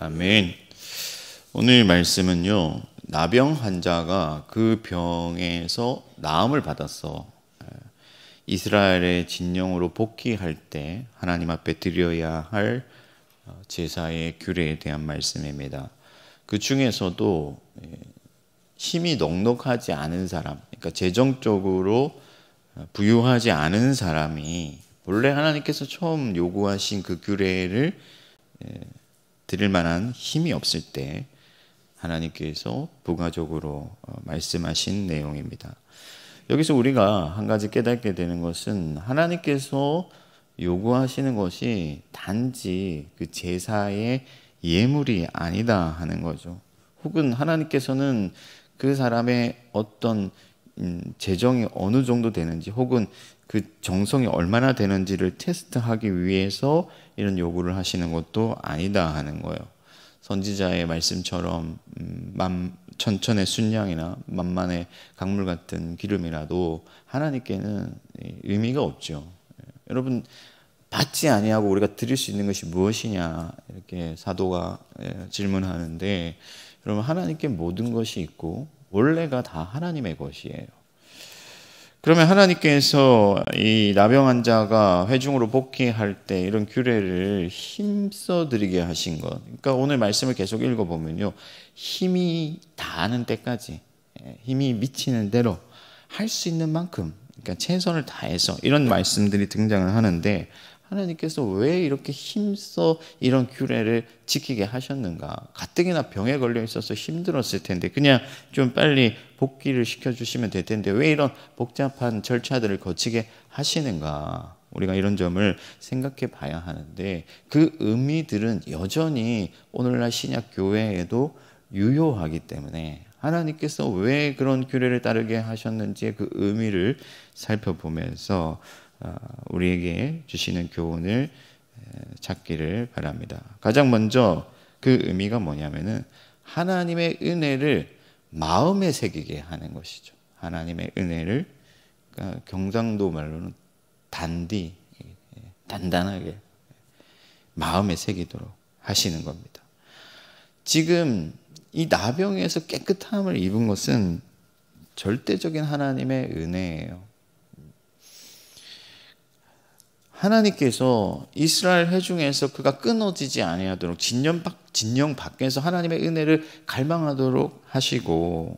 아멘. 오늘 말씀은요, 나병 환자가 그 병에서 나음을 받았어. 이스라엘의 진영으로 복귀할 때 하나님 앞에 드려야 할 제사의 규례에 대한 말씀입니다. 그 중에서도 힘이 넉넉하지 않은 사람, 그러니까 재정적으로 부유하지 않은 사람이 본래 하나님께서 처음 요구하신 그 규례를 드릴 만한 힘이 없을 때 하나님께서 부가적으로 말씀하신 내용입니다. 여기서 우리가 한 가지 깨닫게 되는 것은 하나님께서 요구하시는 것이 단지 그 제사의 예물이 아니다 하는 거죠. 혹은 하나님께서는 그 사람의 어떤 재정이 어느 정도 되는지 혹은 그 정성이 얼마나 되는지를 테스트하기 위해서 이런 요구를 하시는 것도 아니다 하는 거예요. 선지자의 말씀처럼 천천의 순양이나 만만의 강물 같은 기름이라도 하나님께는 의미가 없죠. 여러분, 받지 아니하고 우리가 드릴 수 있는 것이 무엇이냐 이렇게 사도가 질문하는데, 여러분, 하나님께 모든 것이 있고 원래가 다 하나님의 것이에요. 그러면 하나님께서 이 나병 환자가 회중으로 복귀할 때 이런 규례를 힘써 드리게 하신 것, 그러니까 오늘 말씀을 계속 읽어보면요, 힘이 닿는 때까지, 힘이 미치는 대로 할 수 있는 만큼, 그러니까 최선을 다해서 이런 말씀들이 등장을 하는데, 하나님께서 왜 이렇게 힘써 이런 규례를 지키게 하셨는가? 가뜩이나 병에 걸려 있어서 힘들었을 텐데 그냥 좀 빨리 복귀를 시켜주시면 될 텐데 왜 이런 복잡한 절차들을 거치게 하시는가? 우리가 이런 점을 생각해 봐야 하는데, 그 의미들은 여전히 오늘날 신약 교회에도 유효하기 때문에 하나님께서 왜 그런 규례를 따르게 하셨는지의 그 의미를 살펴보면서 우리에게 주시는 교훈을 찾기를 바랍니다. 가장 먼저 그 의미가 뭐냐면은 하나님의 은혜를 마음에 새기게 하는 것이죠. 하나님의 은혜를, 그러니까 경상도 말로는 단단하게 마음에 새기도록 하시는 겁니다. 지금 이 나병에서 깨끗함을 입은 것은 절대적인 하나님의 은혜예요. 하나님께서 이스라엘 회중에서 그가 끊어지지 아니하도록 진영 밖에서 하나님의 은혜를 갈망하도록 하시고,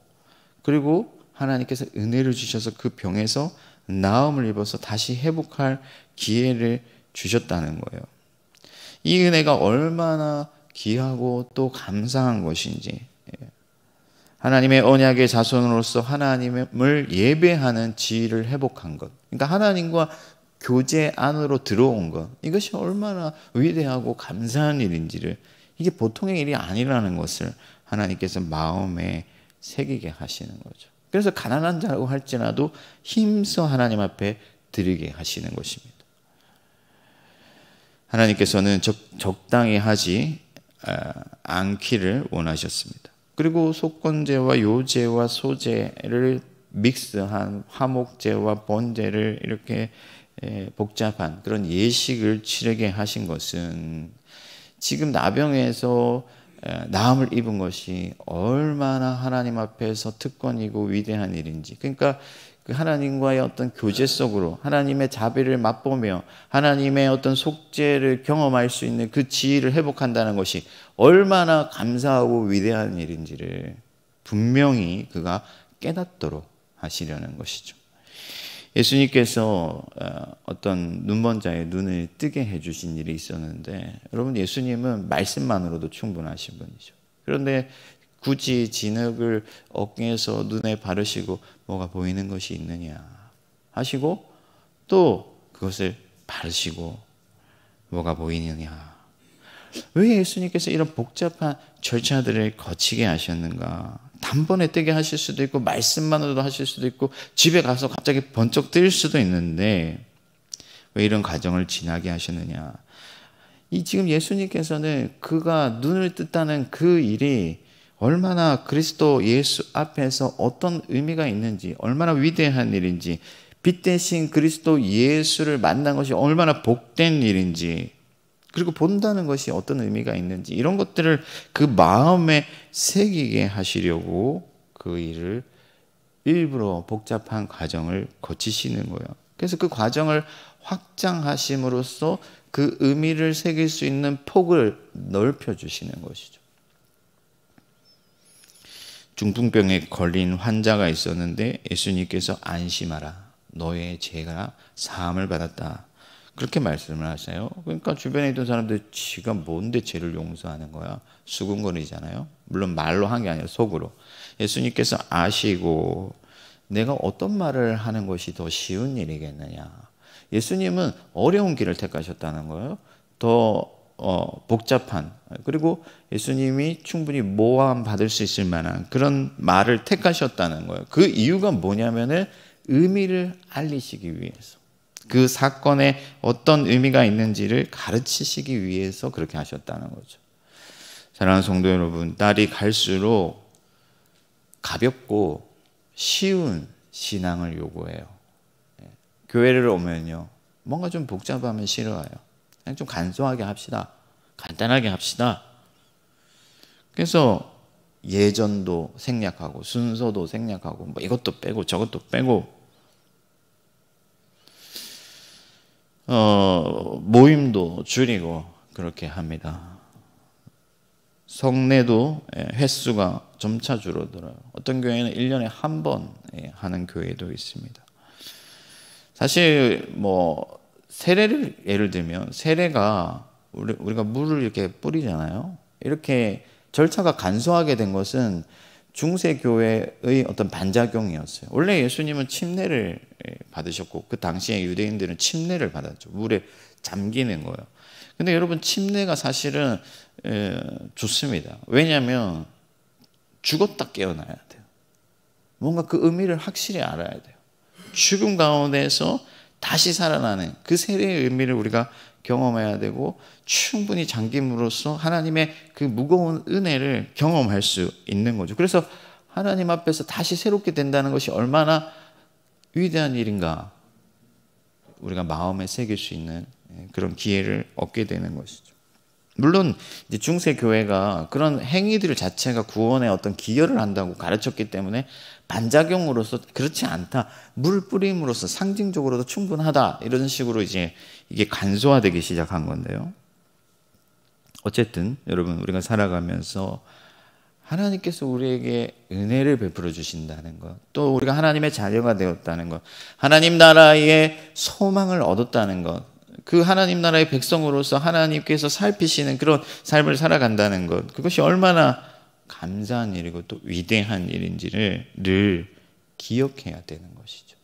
그리고 하나님께서 은혜를 주셔서 그 병에서 나음을 입어서 다시 회복할 기회를 주셨다는 거예요. 이 은혜가 얼마나 귀하고 또 감사한 것인지, 하나님의 언약의 자손으로서 하나님을 예배하는 지위를 회복한 것, 그러니까 하나님과 교제 안으로 들어온 것, 이것이 얼마나 위대하고 감사한 일인지를, 이게 보통의 일이 아니라는 것을 하나님께서 마음에 새기게 하시는 거죠. 그래서 가난한 자라고 할지라도 힘써 하나님 앞에 드리게 하시는 것입니다. 하나님께서는 적당히 하지 않기를 원하셨습니다. 그리고 속건제와 요제와 소제를 믹스한 화목제와 번제를 이렇게 복잡한 그런 예식을 치르게 하신 것은 지금 나병에서 나음을 입은 것이 얼마나 하나님 앞에서 특권이고 위대한 일인지, 그러니까 그 하나님과의 어떤 교제 속으로 하나님의 자비를 맛보며 하나님의 어떤 속죄를 경험할 수 있는 그 지위를 회복한다는 것이 얼마나 감사하고 위대한 일인지를 분명히 그가 깨닫도록 하시려는 것이죠. 예수님께서 어떤 눈먼 자의 눈을 뜨게 해주신 일이 있었는데, 여러분, 예수님은 말씀만으로도 충분하신 분이죠. 그런데 굳이 진흙을 어깨에서 눈에 바르시고 뭐가 보이는 것이 있느냐 하시고 또 그것을 바르시고 뭐가 보이느냐. 왜 예수님께서 이런 복잡한 절차들을 거치게 하셨는가? 단번에 뜨게 하실 수도 있고 말씀만으로도 하실 수도 있고 집에 가서 갑자기 번쩍 뜰 수도 있는데 왜 이런 과정을 지나게 하셨느냐? 이 지금 예수님께서는 그가 눈을 뜬다는 그 일이 얼마나 그리스도 예수 앞에서 어떤 의미가 있는지, 얼마나 위대한 일인지, 빛 대신 그리스도 예수를 만난 것이 얼마나 복된 일인지, 그리고 본다는 것이 어떤 의미가 있는지 이런 것들을 그 마음에 새기게 하시려고 그 일을 일부러 복잡한 과정을 거치시는 거예요. 그래서 그 과정을 확장하심으로써 그 의미를 새길 수 있는 폭을 넓혀주시는 것이죠. 중풍병에 걸린 환자가 있었는데 예수님께서 안심하라. 너의 죄가 사함을 받았다. 그렇게 말씀을 하세요. 그러니까 주변에 있던 사람들 지가 뭔데 죄를 용서하는 거야? 수군거리잖아요. 물론 말로 한 게 아니라 속으로. 예수님께서 아시고 내가 어떤 말을 하는 것이 더 쉬운 일이겠느냐. 예수님은 어려운 길을 택하셨다는 거예요. 더 복잡한, 그리고 예수님이 충분히 모함 받을 수 있을 만한 그런 말을 택하셨다는 거예요. 그 이유가 뭐냐면은 의미를 알리시기 위해서, 그 사건에 어떤 의미가 있는지를 가르치시기 위해서 그렇게 하셨다는 거죠. 사랑하는 성도 여러분, 날이 갈수록 가볍고 쉬운 신앙을 요구해요. 교회를 오면요, 뭔가 좀 복잡하면 싫어해요. 그냥 좀 간소하게 합시다. 간단하게 합시다. 그래서 예전도 생략하고 순서도 생략하고 뭐 이것도 빼고 저것도 빼고 모임도 줄이고 그렇게 합니다. 성례도 횟수가 점차 줄어들어요. 어떤 교회는 1년에 한 번 하는 교회도 있습니다. 사실 뭐 세례를 예를 들면 세례가 우리가 물을 이렇게 뿌리잖아요. 이렇게 절차가 간소하게 된 것은 중세 교회의 어떤 반작용이었어요. 원래 예수님은 침례를 받으셨고 그 당시에 유대인들은 침례를 받았죠. 물에 잠기는 거예요. 근데 여러분, 침례가 사실은 좋습니다. 왜냐하면 죽었다 깨어나야 돼요. 뭔가 그 의미를 확실히 알아야 돼요. 죽음 가운데서 다시 살아나는 그 세례의 의미를 우리가 경험해야 되고, 충분히 잠김으로써 하나님의 그 무거운 은혜를 경험할 수 있는 거죠. 그래서 하나님 앞에서 다시 새롭게 된다는 것이 얼마나 위대한 일인가, 우리가 마음에 새길 수 있는 그런 기회를 얻게 되는 것이죠. 물론 이제 중세 교회가 그런 행위들 자체가 구원에 어떤 기여를 한다고 가르쳤기 때문에 반작용으로서 그렇지 않다, 물 뿌림으로써 상징적으로도 충분하다, 이런 식으로 이제 이게 간소화되기 시작한 건데요. 어쨌든 여러분, 우리가 살아가면서 하나님께서 우리에게 은혜를 베풀어 주신다는 것, 또 우리가 하나님의 자녀가 되었다는 것, 하나님 나라의 소망을 얻었다는 것, 그 하나님 나라의 백성으로서 하나님께서 살피시는 그런 삶을 살아간다는 것, 그것이 얼마나 감사한 일이고 또 위대한 일인지를 늘 기억해야 되는 것이죠.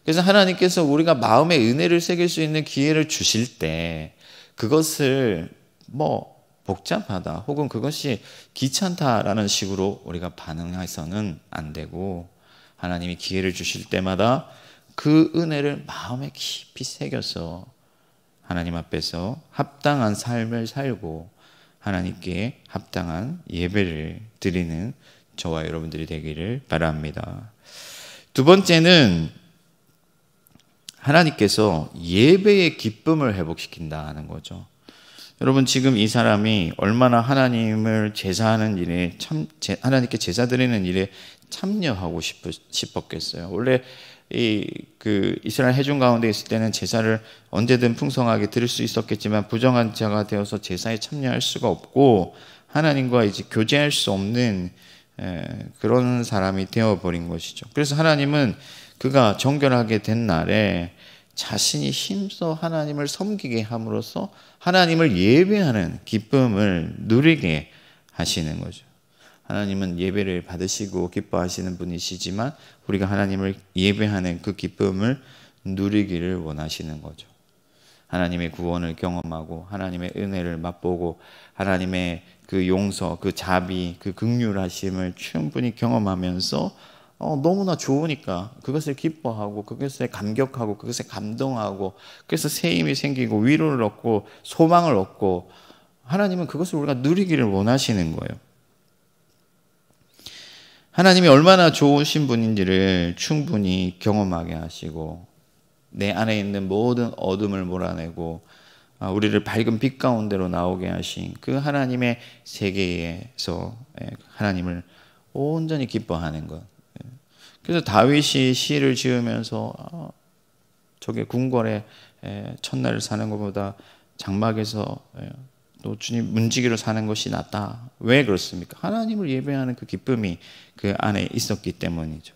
그래서 하나님께서 우리가 마음의 은혜를 새길 수 있는 기회를 주실 때 그것을 뭐 복잡하다 혹은 그것이 귀찮다라는 식으로 우리가 반응해서는 안 되고, 하나님이 기회를 주실 때마다 그 은혜를 마음에 깊이 새겨서 하나님 앞에서 합당한 삶을 살고 하나님께 합당한 예배를 드리는 저와 여러분들이 되기를 바랍니다. 두 번째는 하나님께서 예배의 기쁨을 회복시킨다는 거죠. 여러분, 지금 이 사람이 얼마나 하나님을 제사하는 일에 하나님께 제사 드리는 일에 참여하고 싶었겠어요. 원래 그 이스라엘 회중 가운데 있을 때는 제사를 언제든 풍성하게 드릴 수 있었겠지만 부정한 자가 되어서 제사에 참여할 수가 없고 하나님과 이제 교제할 수 없는 그런 사람이 되어버린 것이죠. 그래서 하나님은 그가 정결하게 된 날에 자신이 힘써 하나님을 섬기게 함으로써 하나님을 예배하는 기쁨을 누리게 하시는 거죠. 하나님은 예배를 받으시고 기뻐하시는 분이시지만 우리가 하나님을 예배하는 그 기쁨을 누리기를 원하시는 거죠. 하나님의 구원을 경험하고 하나님의 은혜를 맛보고 하나님의 그 용서, 그 자비, 그 긍휼하심을 충분히 경험하면서 너무나 좋으니까 그것을 기뻐하고 그것에 감격하고 그것에 감동하고, 그래서 새 힘이 생기고 위로를 얻고 소망을 얻고, 하나님은 그것을 우리가 누리기를 원하시는 거예요. 하나님이 얼마나 좋으신 분인지를 충분히 경험하게 하시고 내 안에 있는 모든 어둠을 몰아내고 우리를 밝은 빛 가운데로 나오게 하신 그 하나님의 세계에서 하나님을 온전히 기뻐하는 것. 그래서 다윗이 시를 지으면서 저게 궁궐에 첫날을 사는 것보다 장막에서 또 주님 문지기로 사는 것이 낫다. 왜 그렇습니까? 하나님을 예배하는 그 기쁨이 그 안에 있었기 때문이죠.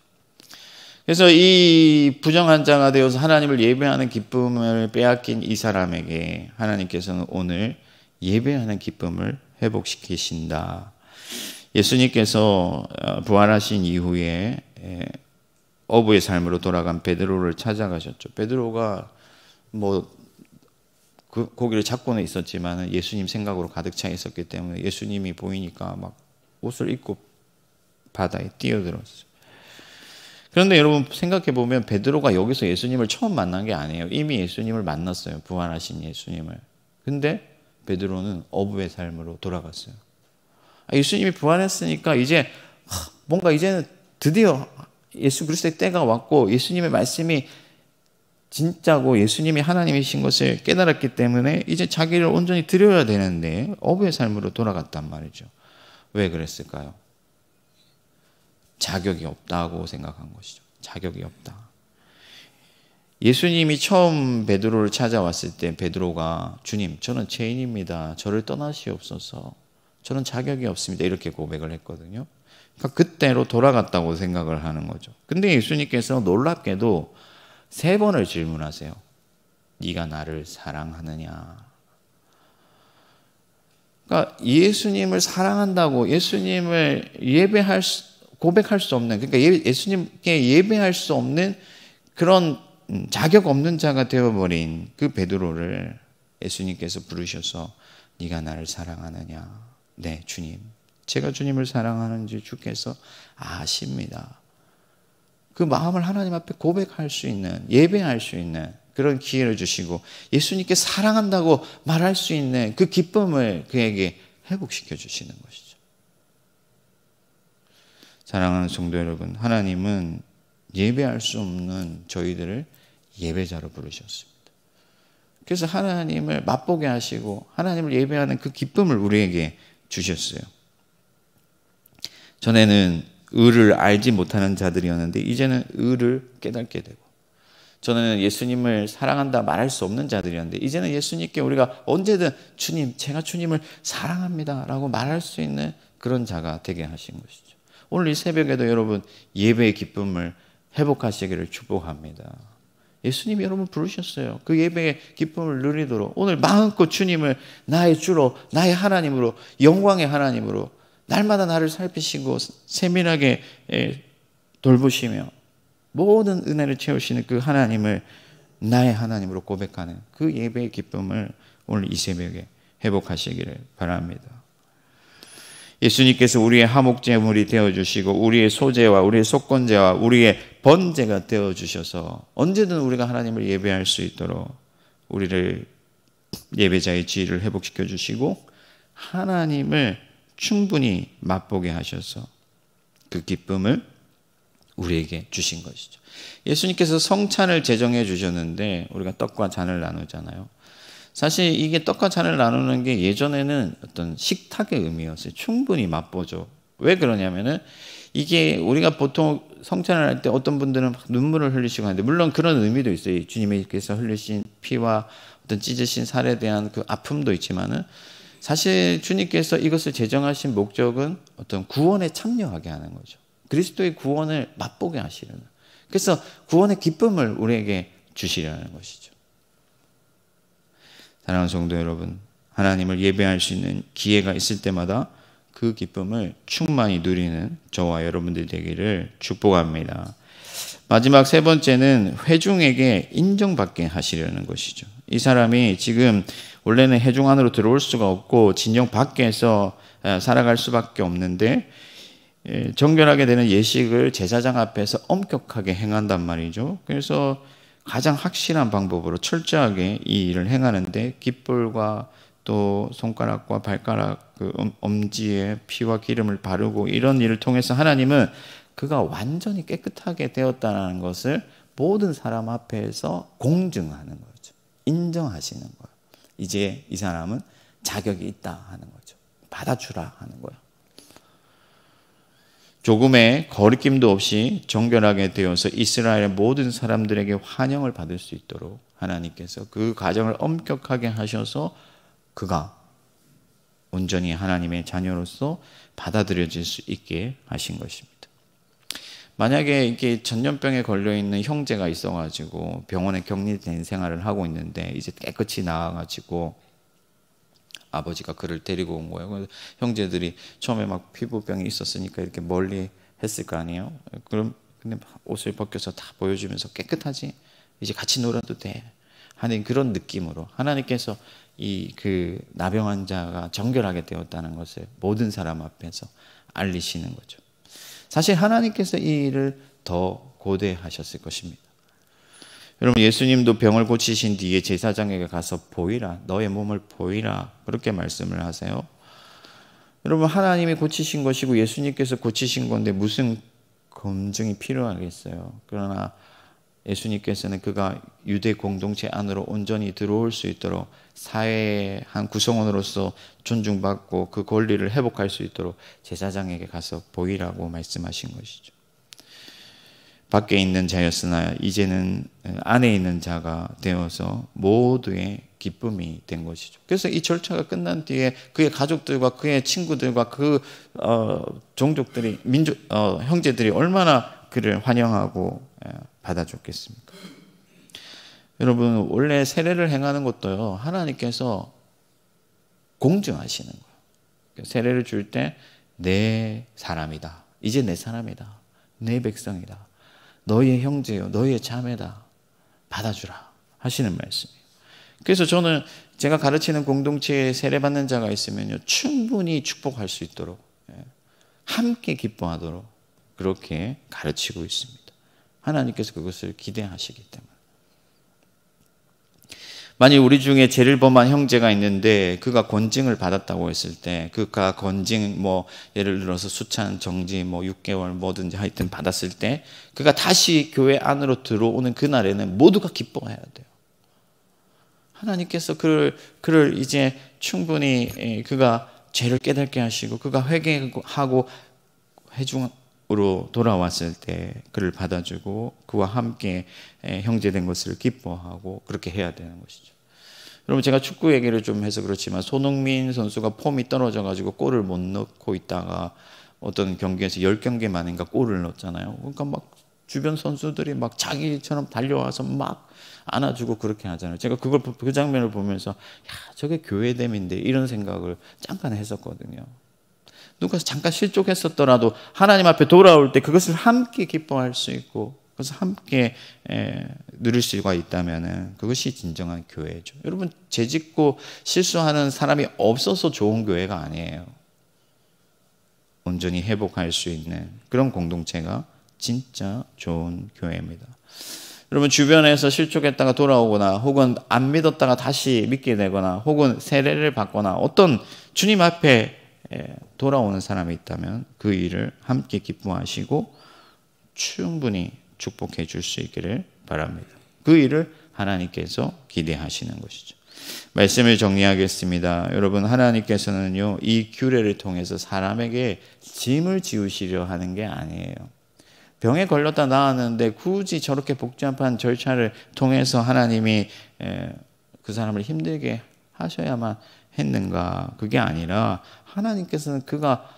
그래서 이 부정한 자가 되어서 하나님을 예배하는 기쁨을 빼앗긴 이 사람에게 하나님께서는 오늘 예배하는 기쁨을 회복시키신다. 예수님께서 부활하신 이후에 어부의 삶으로 돌아간 베드로를 찾아가셨죠. 베드로가 그 고기를 잡고는 있었지만 예수님 생각으로 가득 차 있었기 때문에 예수님이 보이니까 막 옷을 입고 바다에 뛰어들었어요. 그런데 여러분 생각해 보면 베드로가 여기서 예수님을 처음 만난 게 아니에요. 이미 예수님을 만났어요. 부활하신 예수님을. 근데 베드로는 어부의 삶으로 돌아갔어요. 예수님이 부활했으니까 이제 뭔가 이제는 드디어 예수 그리스도의 때가 왔고 예수님의 말씀이 진짜고 예수님이 하나님이신 것을 깨달았기 때문에 이제 자기를 온전히 드려야 되는데 어부의 삶으로 돌아갔단 말이죠. 왜 그랬을까요? 자격이 없다고 생각한 것이죠. 자격이 없다. 예수님이 처음 베드로를 찾아왔을 때 베드로가 주님, 저는 죄인입니다. 저를 떠나시옵소서. 저는 자격이 없습니다. 이렇게 고백을 했거든요. 그러니까 그때로 돌아갔다고 생각을 하는 거죠. 근데 예수님께서 놀랍게도 3번을 질문하세요. 네가 나를 사랑하느냐? 그러니까 예수님을 사랑한다고 예수님을 고백할 수 없는, 그러니까 예수님께 예배할 수 없는 그런 자격 없는 자가 되어버린 그 베드로를 예수님께서 부르셔서 네가 나를 사랑하느냐? 네, 주님. 제가 주님을 사랑하는지 주께서 아십니다. 그 마음을 하나님 앞에 고백할 수 있는, 예배할 수 있는 그런 기회를 주시고 예수님께 사랑한다고 말할 수 있는 그 기쁨을 그에게 회복시켜 주시는 것이죠. 사랑하는 성도 여러분, 하나님은 예배할 수 없는 저희들을 예배자로 부르셨습니다. 그래서 하나님을 맛보게 하시고 하나님을 예배하는 그 기쁨을 우리에게 주셨어요. 전에는 의를 알지 못하는 자들이었는데 이제는 의를 깨닫게 되고, 전에는 예수님을 사랑한다 말할 수 없는 자들이었는데 이제는 예수님께 우리가 언제든 주님, 제가 주님을 사랑합니다 라고 말할 수 있는 그런 자가 되게 하신 것이죠. 오늘 이 새벽에도 여러분 예배의 기쁨을 회복하시기를 축복합니다. 예수님이 여러분 부르셨어요. 그 예배의 기쁨을 누리도록 오늘 마음껏 주님을 나의 주로, 나의 하나님으로, 영광의 하나님으로 날마다 나를 살피시고 세밀하게 돌보시며 모든 은혜를 채우시는 그 하나님을 나의 하나님으로 고백하는 그 예배의 기쁨을 오늘 이 새벽에 회복하시기를 바랍니다. 예수님께서 우리의 화목제물이 되어주시고 우리의 소재와 우리의 속건제와 우리의 번제가 되어주셔서 언제든 우리가 하나님을 예배할 수 있도록 우리를 예배자의 지위를 회복시켜 주시고 하나님을 충분히 맛보게 하셔서 그 기쁨을 우리에게 주신 것이죠. 예수님께서 성찬을 제정해 주셨는데 우리가 떡과 잔을 나누잖아요. 사실 이게 떡과 잔을 나누는 게 예전에는 어떤 식탁의 의미였어요. 충분히 맛보죠. 왜 그러냐면은 이게 우리가 보통 성찬을 할 때 어떤 분들은 눈물을 흘리시고 하는데 물론 그런 의미도 있어요. 주님께서 흘리신 피와 어떤 찢으신 살에 대한 그 아픔도 있지만은 사실 주님께서 이것을 제정하신 목적은 어떤 구원에 참여하게 하는 거죠. 그리스도의 구원을 맛보게 하시려는. 그래서 구원의 기쁨을 우리에게 주시려는 것이죠. 사랑하는 성도 여러분, 하나님을 예배할 수 있는 기회가 있을 때마다 그 기쁨을 충만히 누리는 저와 여러분들 되기를 축복합니다. 마지막 3번째는 회중에게 인정받게 하시려는 것이죠. 이 사람이 지금 원래는 회중 안으로 들어올 수가 없고 진영 밖에서 살아갈 수밖에 없는데 정결하게 되는 예식을 제사장 앞에서 엄격하게 행한단 말이죠. 그래서 가장 확실한 방법으로 철저하게 이 일을 행하는데 깃불과 또 손가락과 발가락 그 엄지에 피와 기름을 바르고 이런 일을 통해서 하나님은 그가 완전히 깨끗하게 되었다는 것을 모든 사람 앞에서 공증하는 거죠. 인정하시는 거예요. 이제 이 사람은 자격이 있다 하는 거죠. 받아주라 하는 거예요. 조금의 거리낌도 없이 정결하게 되어서 이스라엘의 모든 사람들에게 환영을 받을 수 있도록 하나님께서 그 과정을 엄격하게 하셔서 그가 온전히 하나님의 자녀로서 받아들여질 수 있게 하신 것입니다. 만약에 이게 전염병에 걸려있는 형제가 있어가지고 병원에 격리된 생활을 하고 있는데 이제 깨끗이 나아가지고 아버지가 그를 데리고 온 거예요. 그래서 형제들이 처음에 막 피부병이 있었으니까 이렇게 멀리 했을 거 아니에요. 그럼 근데 옷을 벗겨서 다 보여주면서 깨끗하지? 이제 같이 놀아도 돼. 하는 그런 느낌으로 하나님께서 이 그 나병 환자가 정결하게 되었다는 것을 모든 사람 앞에서 알리시는 거죠. 사실 하나님께서 이 일을 더 고대하셨을 것입니다. 여러분, 예수님도 병을 고치신 뒤에 제사장에게 가서 보이라, 너의 몸을 보이라, 그렇게 말씀을 하세요. 여러분, 하나님이 고치신 것이고 예수님께서 고치신 건데 무슨 검증이 필요하겠어요. 그러나 예수님께서는 그가 유대 공동체 안으로 온전히 들어올 수 있도록 사회의 한 구성원으로서 존중받고 그 권리를 회복할 수 있도록 제사장에게 가서 보이라고 말씀하신 것이죠. 밖에 있는 자였으나 이제는 안에 있는 자가 되어서 모두의 기쁨이 된 것이죠. 그래서 이 절차가 끝난 뒤에 그의 가족들과 그의 친구들과 그 종족들이 형제들이 얼마나 그를 환영하고 받아줬겠습니까? 여러분, 원래 세례를 행하는 것도요, 하나님께서 공증하시는 거예요. 세례를 줄 때 내 사람이다, 이제 내 사람이다, 내 백성이다, 너희의 형제요, 너희의 자매다, 받아주라 하시는 말씀이에요. 그래서 저는 제가 가르치는 공동체에 세례받는 자가 있으면요, 충분히 축복할 수 있도록 함께 기뻐하도록 그렇게 가르치고 있습니다. 하나님께서 그것을 기대하시기 때문에. 만약 우리 중에 죄를 범한 형제가 있는데 그가 건징을 받았다고 했을 때, 그가 건징 예를 들어서 수찬, 정지 6개월 뭐든지 하여튼 받았을 때 그가 다시 교회 안으로 들어오는 그날에는 모두가 기뻐해야 돼요. 하나님께서 그를 이제 충분히 그가 죄를 깨닫게 하시고 그가 회개하고 회중으로 돌아왔을 때 그를 받아주고 그와 함께 형제된 것을 기뻐하고 그렇게 해야 되는 것이죠. 여러분, 제가 축구 얘기를 좀 해서 그렇지만 손흥민 선수가 폼이 떨어져가지고 골을 못 넣고 있다가 어떤 경기에서 10경기 만인가 골을 넣었잖아요. 그러니까 막 주변 선수들이 막 자기처럼 달려와서 막 안아주고 그렇게 하잖아요. 제가 그 장면을 보면서 저게 교회됨인데 이런 생각을 잠깐 했었거든요. 누가 잠깐 실족했었더라도 하나님 앞에 돌아올 때 그것을 함께 기뻐할 수 있고 그것을 함께 누릴 수가 있다면 그것이 진정한 교회죠. 여러분, 죄짓고 실수하는 사람이 없어서 좋은 교회가 아니에요. 온전히 회복할 수 있는 그런 공동체가 진짜 좋은 교회입니다. 여러분, 주변에서 실족했다가 돌아오거나 혹은 안 믿었다가 다시 믿게 되거나 혹은 세례를 받거나 어떤 주님 앞에 돌아오는 사람이 있다면 그 일을 함께 기뻐하시고 충분히 축복해 줄 수 있기를 바랍니다. 그 일을 하나님께서 기대하시는 것이죠. 말씀을 정리하겠습니다. 여러분, 하나님께서는요, 이 규례를 통해서 사람에게 짐을 지우시려 하는 게 아니에요. 병에 걸렸다 나았는데 굳이 저렇게 복잡한 절차를 통해서 하나님이 그 사람을 힘들게 하셔야만 했는가? 그게 아니라 하나님께서는 그가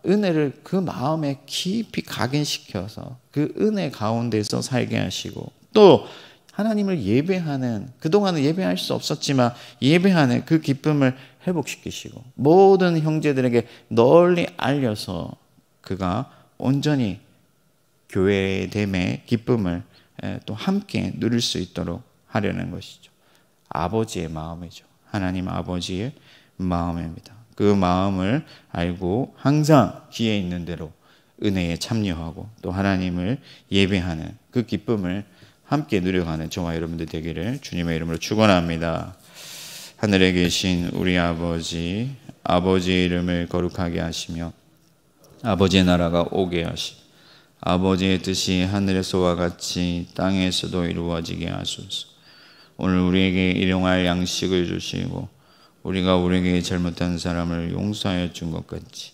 은혜를 그 마음에 깊이 각인시켜서 그 은혜 가운데서 살게 하시고 또 하나님을 예배하는, 그동안은 예배할 수 없었지만 예배하는 그 기쁨을 회복시키시고 모든 형제들에게 널리 알려서 그가 온전히 교회됨의 기쁨을 또 함께 누릴 수 있도록 하려는 것이죠. 아버지의 마음이죠. 하나님 아버지의 마음입니다. 그 마음을 알고 항상 기회 있는 대로 은혜에 참여하고 또 하나님을 예배하는 그 기쁨을 함께 누려가는 저와 여러분들 되기를 주님의 이름으로 축원합니다. 하늘에 계신 우리 아버지, 아버지의 이름을 거룩하게 하시며 아버지의 나라가 오게 하시고 아버지의 뜻이 하늘에서와 같이 땅에서도 이루어지게 하소서. 오늘 우리에게 일용할 양식을 주시고 우리가 우리에게 잘못한 사람을 용서하여 준 것 같이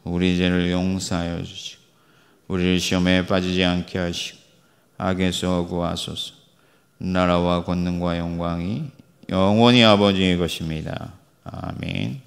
우리 죄를 용서하여 주시고 우리를 시험에 빠지지 않게 하시고 악에서 구하소서. 나라와 권능과 영광이 영원히 아버지의 것입니다. 아멘.